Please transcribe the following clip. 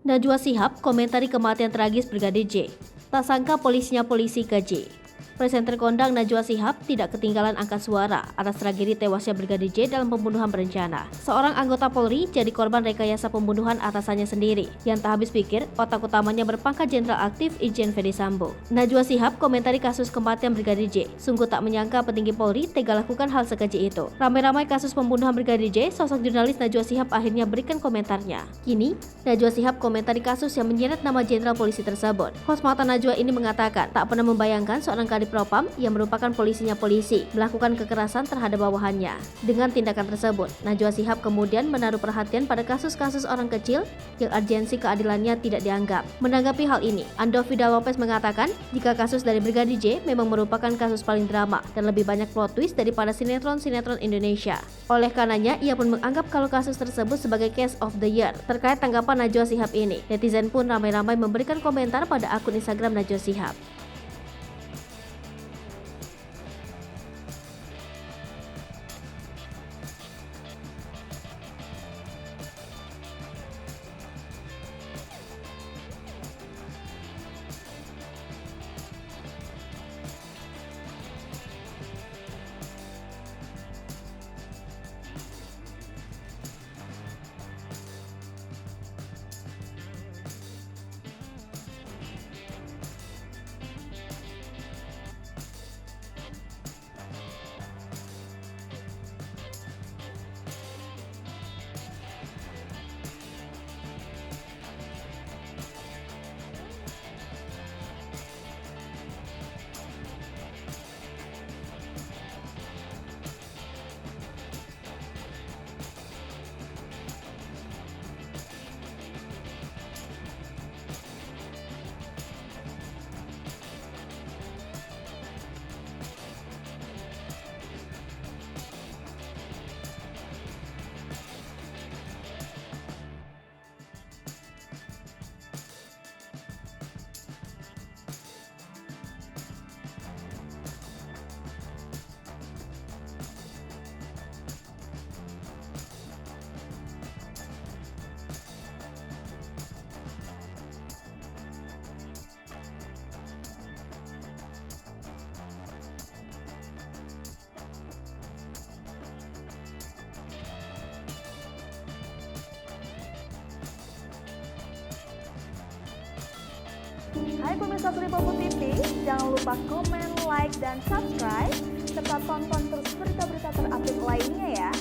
Najwa Shihab komentari kematian tragis Brigadir J. Tak sangka polisinya polisi KJ. Presenter kondang Najwa Shihab tidak ketinggalan angkat suara atas tragedi tewasnya Brigadir J dalam pembunuhan berencana. Seorang anggota Polri jadi korban rekayasa pembunuhan atasannya sendiri, yang tak habis pikir otak utamanya berpangkat Jenderal Aktif Irjen Ferdy Sambo. Najwa Shihab komentari kasus kematian Brigadir J. Sungguh tak menyangka petinggi Polri tega lakukan hal sekeji itu. Ramai-ramai kasus pembunuhan Brigadir J, sosok jurnalis Najwa Shihab akhirnya berikan komentarnya. Kini, Najwa Shihab komentari kasus yang menyeret nama Jenderal Polisi tersebut. Host Mata Najwa ini mengatakan tak pernah membayangkan seorang Kadif Propam yang merupakan polisinya polisi melakukan kekerasan terhadap bawahannya. Dengan tindakan tersebut, Najwa Shihab kemudian menaruh perhatian pada kasus-kasus orang kecil yang urgensi keadilannya tidak dianggap. Menanggapi hal ini, Ando Vida Lopez mengatakan jika kasus dari Brigadir J memang merupakan kasus paling drama dan lebih banyak plot twist daripada sinetron-sinetron Indonesia. Oleh karenanya, ia pun menganggap kalau kasus tersebut sebagai case of the year. Terkait tanggapan Najwa Shihab ini, netizen pun ramai-ramai memberikan komentar pada akun Instagram Najwa Shihab. Hai pemirsa Sripopo TV, jangan lupa komen, like, dan subscribe, serta tonton terus berita-berita terupdate lainnya ya.